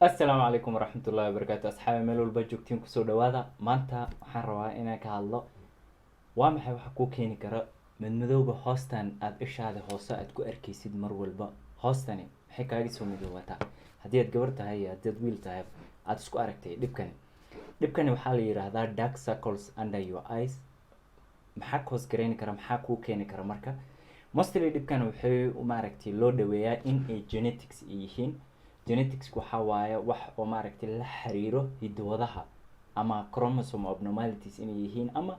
Assalaamu calaykum waraxmatullaahi wabarakaatu asxaabi meel walba joogtiin kusoo dhawaada. Maanta waxaan rabaa inaan ka hadlo waa maxay waxa kuu keeni kara madmadowga hoostan aad ishaada hoose aad ku arkaysid mar walba. Hoostani maxay kaaga soo midoobataa haddii aad gabar tahay iyo haddii aad wiil tahay aad isku aragtay dhibkani waxaa la yiraahdaa dark circles under your eyes. maxaa cause gareyn kara, maxaa kuu keeni kara marka mostly dhibkan waxay maaragtay loo dhaweeyaa in ay genetics yihiin. Genetics waxaa waaye wax oo maaragtay la xiriiro hiddo-wadaha ama chromosome abnormalities inay yihiin ama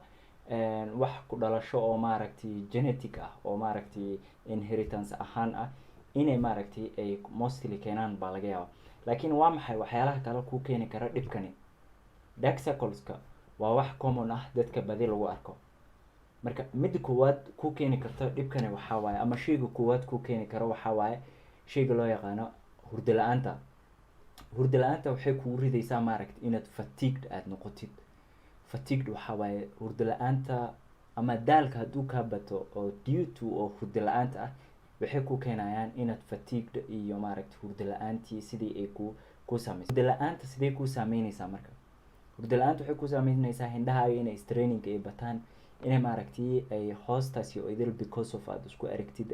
wax ku dhalasho oo maaragtay genetic ah oo maaragtay inheritance ahaan ah inay maaragtay ay mostly keenaan baa laga yaabaa. laakiin waa maxay waxyaalaha kale ku keeni kara dhibkani? Dark circleska waa wax common ah dadka badi lagu arko. marka mid koowaad ku keeni karta dhibkani waxaa waaye ama shayga koowaad ku keeni kara waxaa waaye shayga loo yaqaano hurdo la'aanta. hurdo la'aanta waxay kugu ridaysaa maaragtay inaad fatigued aad noqotid. Fatigued waxaa waaye hurdo la'aanta ama daalka hadduu kaa bato oo due to oo hurdo la'aanta ah waxay ku keenayaan inaad fatigued iyo maaragtay hurdo la'aantii sidii ay ku saameysay. hurdo la'aanta sidee ku saameynaysaa marka? hurdo la'aanta waxay ku saameynaysaa hindhahaaga inay straining ay bataan, inay maaragtay ay hoostaasi oo idil because of aad isku aragtid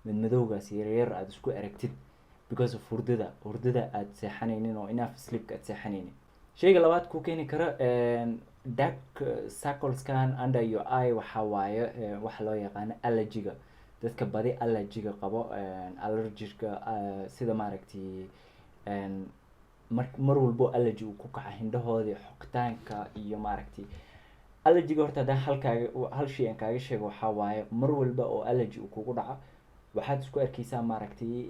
madmadowgaas yaryar aad isku aragtid because of hurdada aad seexanaynin oo enough sleep aad seexanaynin. shayga labaad ku keeni kara dark circleskan under your eye waxaa waaye waxa loo yaqaano allergiga. dadka badi allergiga qabo allergiga sida maaragtay mar walbo allergy uu ku kaca hindhahooda xoqitaanka iyo maaragtay allergiga. horta haddaan hal shay aan kaaga sheego waxaa waaye mar walba oo allergy uu kugu dhaco waxaad isku arkaysaa maaragtay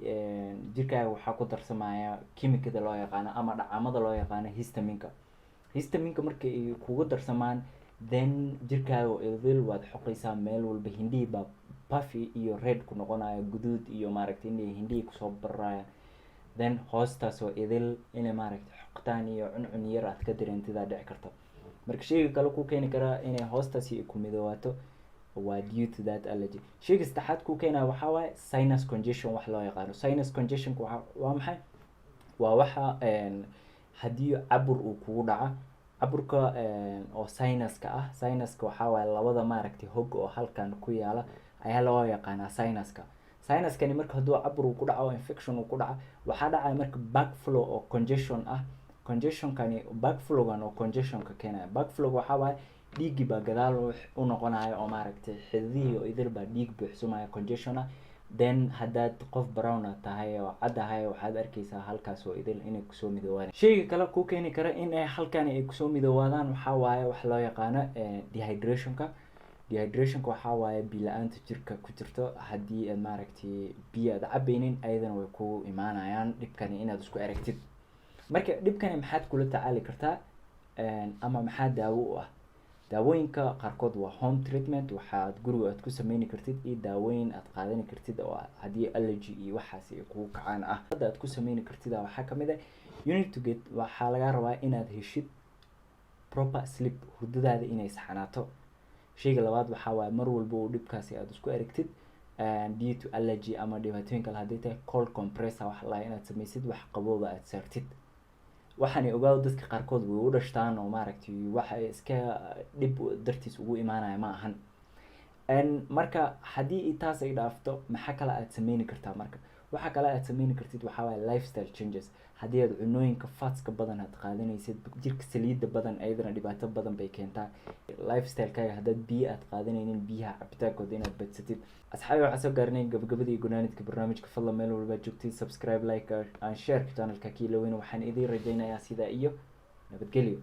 jirkaaga waxaa ku darsamaya kimikada loo yaqaano ama dhacamada loo yaqaano histaminka marka ay kugu darsamaan then jirkaaga oo idil waad xoqaysaa meel walba. hindhihii baa puffy iyo red ku noqonaya, guduud iyo maaragtay inay hindhihii kusoo bararayaan, then hoostaas oo idil inay maaragtay xoqtaan iyo cuncun yar aad ka dareentidaa dhici karta. marka shayga kale ku keeni karaa inay hoostaasi ku midowaato waa due to that allergy. shayga saddexaad ku keenaya waxaa waaye sinus congestion wax loo yaqaano. sinus congestion waa maxay? waa waxa haddii cabur uu kugu dhaca caburka oo sinuska ah. sinuska waxaa waaye labada maaragtay hog oo halkan ku yaala ayaa loo yaqaanaa sinuska. sinuskani marka hadduu cabur uu ku dhaco infection uu ku dhaca waxaa dhacaya marka backflow oo congestion ah. congestionkani backflowgan oo congestionka keenaya. backflow waxaa waaye dhiigii baa gadaal u noqonaya oo maaragtay xididihii oo idil baa dhiig buuxsumaya congestion ah. then haddaad qof brown tahay oo cad ahay waxaad arkaysaa halkaas oo idil inay kusoo midoobaan. shayga kale ku keeni kara in ay halkan ay kusoo midoobaadaan waxaa waaye wax loo yaqaano dehydrationka. dehydrationka waxaa waaye biyo la'aanta jirka ku jirto. haddii aad maaragtay biyo aad cabaynin ayadana way ku imaanayaan dhibkani inaad isku aragtid. marka dhibkani maxaad kula tacaali kartaa ama maxaa daawo u ah? daawooyinka qaarkood waa home treatment, waxaad guriga aad ku sameyni kartid, iyo daawooyin aad qaadani kartid oo haddii allergy iyo waxaas ay kugu kacaan ah hadda aad ku sameyni kartid waxaa kamid ah you need to get waxaa laga rabaa inaad heshid proper sleep, hurdadaada inay saxanaato. shayga labaad waxaa waaye mar walba oo dhibkaasi aad isku aragtid due to allergy ama dhibaatooyin kale haddii tahay cold compressor wax la inaad sameysid wax qabooba aad saartid. waxaan ogaado dadka qaarkood way u dhashtaan oo maaragtay waxa iska dhib dartiis ugu imaanaya ma ahan. marka haddii taas ay dhaafto maxaa kale aad sameyni kartaa? marka waxa kale aad sameyni kartid waxaa waaye lifestyle changes. haddii aad cunooyinka fatska badan aad qaadanaysid jirka saliidda badan ayadana dhibaato badan bay keentaa. lifestylekaaga haddaad biyo aad qaadanaynin biyaha cabitaankooda inaad badsatid. asxaabi waxaa soo gaarnay gabagabada iyo gunaanidka barnaamijka. fadlan meel walba joogtid subscribe, like and share channelka kiiloweyna. waxaan idiin rajaynayaa sidaa iyo nabadgelyo.